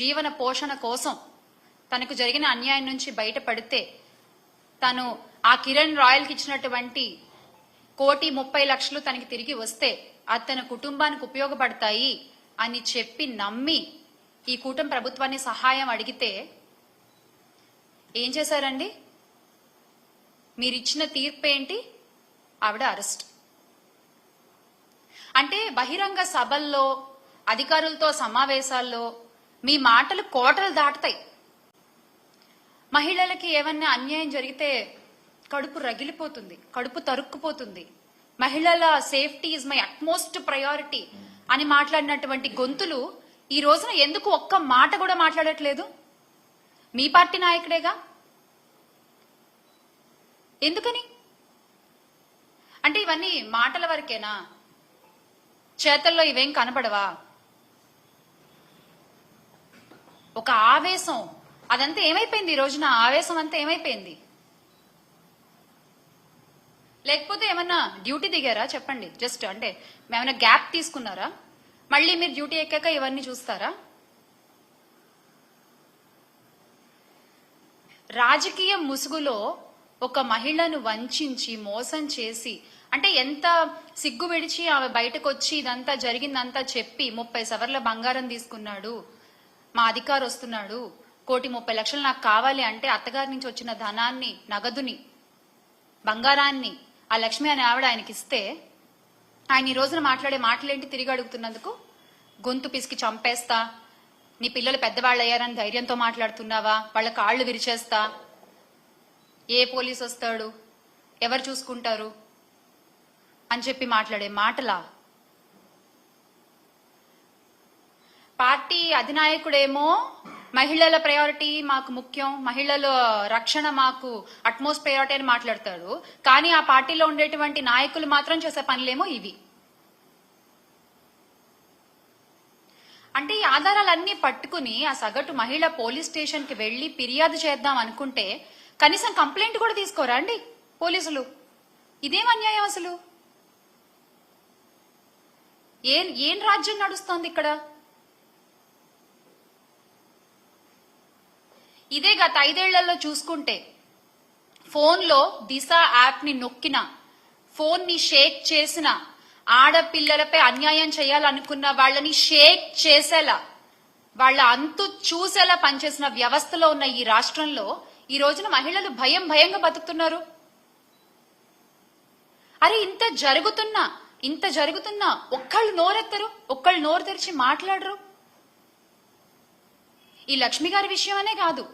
జీవన పోషణ కోసం తనకు జరిగిన అన్యాయం నుంచి బయటపడితే తను ఆ కిరణ్ రాయల్కి ఇచ్చినటువంటి 1,30,00,000 తనకి తిరిగి వస్తే అది తన కుటుంబానికి ఉపయోగపడతాయి అని చెప్పి నమ్మి ఈ కూటమి ప్రభుత్వాన్ని సహాయం అడిగితే ఏం చేశారండి? మీరిచ్చిన తీర్పు ఏంటి? ఆవిడ అరెస్ట్. అంటే బహిరంగ సభల్లో అధికారులతో సమావేశాల్లో మీ మాటలు కోటలు దాటుతాయి. మహిళలకి ఏమన్నా అన్యాయం జరిగితే కడుపు రగిలిపోతుంది, కడుపు తరుక్కుపోతుంది. మహిళల safety is my utmost priority అని మాట్లాడినటువంటి గొంతులు ఈ రోజున ఎందుకు ఒక్క మాట కూడా మాట్లాడట్లేదు? మీ పార్టీ నాయకుడేగా. ఎందుకని? అంటే ఇవన్నీ మాటల వరకేనా? చేతల్లో ఇవేం కనబడవా? ఒక ఆవేశం అదంతా ఏమైపోయింది? ఈ రోజున ఆవేశం అంతా ఏమైపోయింది? లేకపోతే ఏమన్నా డ్యూటీ దిగారా? చెప్పండి. జస్ట్ అంటే ఏమైనా గ్యాప్ తీసుకున్నారా? మళ్ళీ మీరు డ్యూటీ ఎక్కాక ఇవన్నీ చూస్తారా? రాజకీయ ముసుగులో ఒక మహిళను వంచి మోసం చేసి, అంటే ఎంత సిగ్గు విడిచి ఆమె బయటకు వచ్చి ఇదంతా జరిగిందంతా చెప్పి 30 సవర్ల బంగారం తీసుకున్నాడు, మా అధికారు వస్తున్నాడు, 1,30,00,000 నాకు కావాలి అంటే అత్తగారి నుంచి వచ్చిన ధనాన్ని, నగదుని, బంగారాన్ని ఆ లక్ష్మి అనే ఆవిడ ఆయనకి ఇస్తే ఆయన ఈ రోజున మాట్లాడే మాటలేంటి? తిరిగి అడుగుతున్నందుకు గొంతు పిసికి చంపేస్తా, నీ పిల్లలు పెద్దవాళ్ళు అయ్యారని ధైర్యంతో మాట్లాడుతున్నావా, వాళ్ళ కాళ్ళు విరిచేస్తా, ఏ పోలీసు వస్తాడు, ఎవరు చూసుకుంటారు అని చెప్పి మాట్లాడే మాటలా? పార్టీ అధినాయకుడేమో మహిళల ప్రయారిటీ మాకు ముఖ్యం, మహిళల రక్షణ మాకు అట్మోస్ట్ ప్రయారిటీ అని మాట్లాడతాడు. కానీ ఆ పార్టీలో ఉండేటువంటి నాయకులు మాత్రం చేసే పనులేమో ఇవి. అంటే ఈ ఆధారాలన్నీ పట్టుకుని ఆ సగటు మహిళ పోలీస్ స్టేషన్ కి వెళ్లి ఫిర్యాదు చేద్దాం అనుకుంటే కనీసం కంప్లైంట్ కూడా తీసుకోరా అండి పోలీసులు? ఇదేం అన్యాయం అసలు? ఏం రాజ్యం నడుస్తోంది ఇక్కడ? ఇదే గత 5 ఏళ్లలో చూసుకుంటే ఫోన్లో దిశ యాప్ ని నొక్కిన, ఫోన్ ని షేక్ చేసిన, ఆడపిల్లలపై అన్యాయం చేయాలనుకున్న వాళ్ళని షేక్ చేసేలా, వాళ్ళ అంతు చూసేలా పనిచేసిన వ్యవస్థలో ఉన్న ఈ రాష్ట్రంలో ఈ రోజున మహిళలు భయంగా బతుకుతున్నారు. అరే ఇంత జరుగుతున్నా ఒక్కళ్ళు నోరెత్తరు, ఒక్కళ్ళు నోరు తెరిచి మాట్లాడరు. ఈ లక్ష్మి గారి విషయమనే కాదు,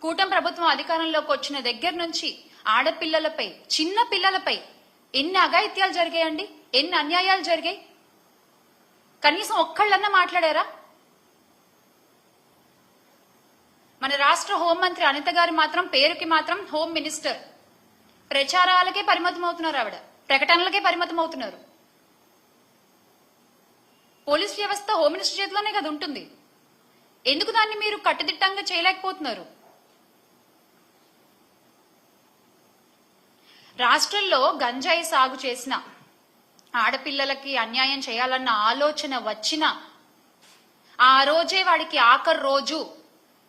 కూటమి ప్రభుత్వం అధికారంలోకి వచ్చిన దగ్గర నుంచి ఆడపిల్లలపై, చిన్న పిల్లలపై ఎన్ని అఘాయిత్యాలు జరిగాయండి, ఎన్ని అన్యాయాలు జరిగాయి? కనీసం ఒక్కళ్ళన్నా మాట్లాడారా? మన రాష్ట్ర హోంమంత్రి అనిత గారు మాత్రం పేరుకి మాత్రం హోమ్ మినిస్టర్, ప్రచారాలకే పరిమితం అవుతున్నారు, ఆవిడ ప్రకటనలకే పరిమితం అవుతున్నారు. పోలీస్ వ్యవస్థ హోమ్ మినిస్టర్ చేతిలోనే కదా ఉంటుంది. ఎందుకు దాన్ని మీరు కట్టుదిట్టంగా చేయలేకపోతున్నారు? రాష్ట్రంలో గంజాయి సాగు చేసిన ఆడపిల్లలకి అన్యాయం చేయాలన్న ఆలోచన వచ్చిన ఆ రోజే వాడికి ఆఖరి రోజు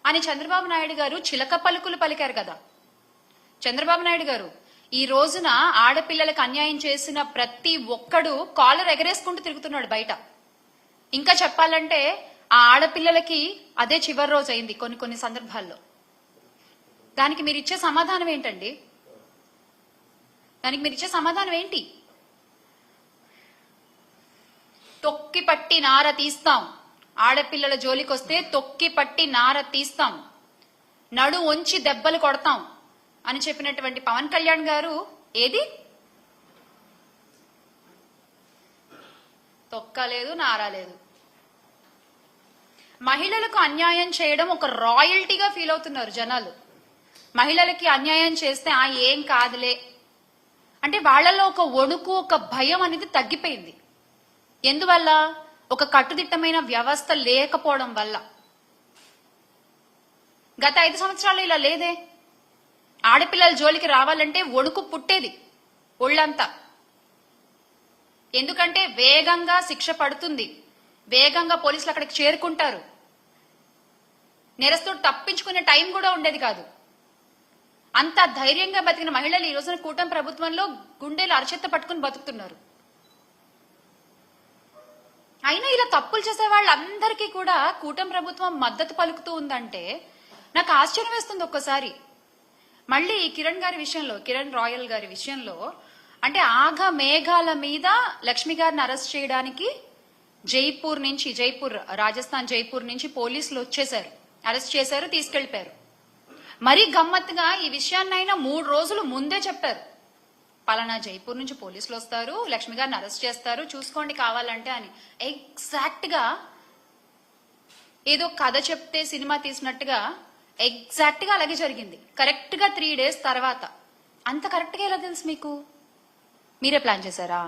అని చంద్రబాబు నాయుడు గారు చిలక పలుకులు పలికారు కదా. చంద్రబాబు నాయుడు గారు ఈ రోజున ఆడపిల్లలకు అన్యాయం చేసిన ప్రతి ఒక్కడు కాలర్ ఎగరేసుకుంటూ తిరుగుతున్నాడు బయట. ఇంకా చెప్పాలంటే ఆ ఆడపిల్లలకి అదే చివరి రోజు అయింది కొన్ని సందర్భాల్లో. దానికి మీరు ఇచ్చే సమాధానం ఏంటండి? దానికి మీరు ఇచ్చే సమాధానం ఏంటి? తొక్కి పట్టి నార తీస్తాం, ఆడపిల్లల జోలికి వస్తే తొక్కి పట్టి నార తీస్తాం, నడు వంచి దెబ్బలు కొడతాం అని చెప్పినటువంటి పవన్ కళ్యాణ్ గారు ఏది తొక్కలేదు, నారాలేదు. మహిళలకు అన్యాయం చేయడం ఒక రాయల్టీగా ఫీల్ అవుతున్నారు జనాలు. మహిళలకి అన్యాయం చేస్తే ఏం కాదులే అంటే వాళ్ళలో ఒక వణుకు, ఒక భయం అనేది తగ్గిపోయింది. ఎందువల్ల? ఒక కట్టుదిట్టమైన వ్యవస్థ లేకపోవడం వల్ల. గత 5 సంవత్సరాలు ఇలా లేదే. ఆడపిల్లల జోలికి రావాలంటే వణుకు పుట్టేది ఒళ్ళంతా. ఎందుకంటే వేగంగా శిక్ష పడుతుంది, వేగంగా పోలీసులు అక్కడికి చేరుకుంటారు, నేరస్తుడు తప్పించుకునే టైం కూడా ఉండేది కాదు. అంత ధైర్యంగా బతికిన మహిళలు ఈ రోజున కూటమి ప్రభుత్వంలో గుండెలు అరచెత్త పట్టుకుని బతుకుతున్నారు. అయినా ఇలా తప్పులు చేసే వాళ్ళందరికీ కూడా కూటమి ప్రభుత్వం మద్దతు పలుకుతూ ఉందంటే నాకు ఆశ్చర్యం వేస్తుంది ఒక్కసారి. మళ్ళీ కిరణ్ గారి విషయంలో, కిరణ్ రాయల్ గారి విషయంలో అంటే ఆగ మేఘాల మీద లక్ష్మి గారిని అరెస్ట్ చేయడానికి జైపూర్ రాజస్థాన్ జైపూర్ నుంచి పోలీసులు వచ్చేశారు, అరెస్ట్ చేశారు, తీసుకెళ్లిపోయారు. మరీ గమ్మత్తుగా ఈ విషయాన్నైనా 3 రోజులు ముందే చెప్పారు. పలానా జైపూర్ నుంచి పోలీసులు వస్తారు, లక్ష్మి గారిని అరెస్ట్ చేస్తారు, చూసుకోండి కావాలంటే అని. ఎగ్జాక్ట్ గా ఏదో కథ చెప్తే సినిమా తీసినట్టుగా ఎగ్జాక్ట్ గా అలాగే జరిగింది. కరెక్ట్ గా 3 days తర్వాత. అంత కరెక్ట్ గా ఎలా తెలుసు మీకు? మీరే ప్లాన్ చేశారా?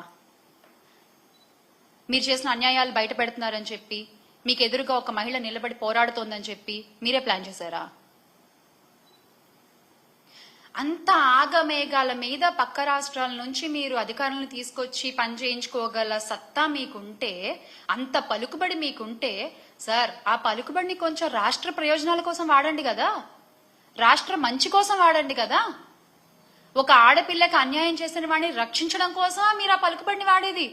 మీరు చేసిన అన్యాయాలు బయట పెడుతున్నారని చెప్పి, మీకు ఎదురుగా ఒక మహిళ నిలబడి పోరాడుతోందని చెప్పి మీరే ప్లాన్ చేశారా? అంత ఆగమేఘాల మీద పక్క రాష్ట్రాల నుంచి మీరు అధికారులను తీసుకొచ్చి పని చేయించుకోగల సత్తా మీకుంటే, అంత పలుకుబడి మీకుంటే, సార్ ఆ పలుకుబడిని కొంచెం రాష్ట్ర ప్రయోజనాల కోసం వాడండి కదా, రాష్ట్ర మంచి కోసం వాడండి కదా. ఒక ఆడపిల్లకి అన్యాయం చేసిన వాడిని రక్షించడం కోసం మీరు ఆ పలుకుబడిని వాడేది.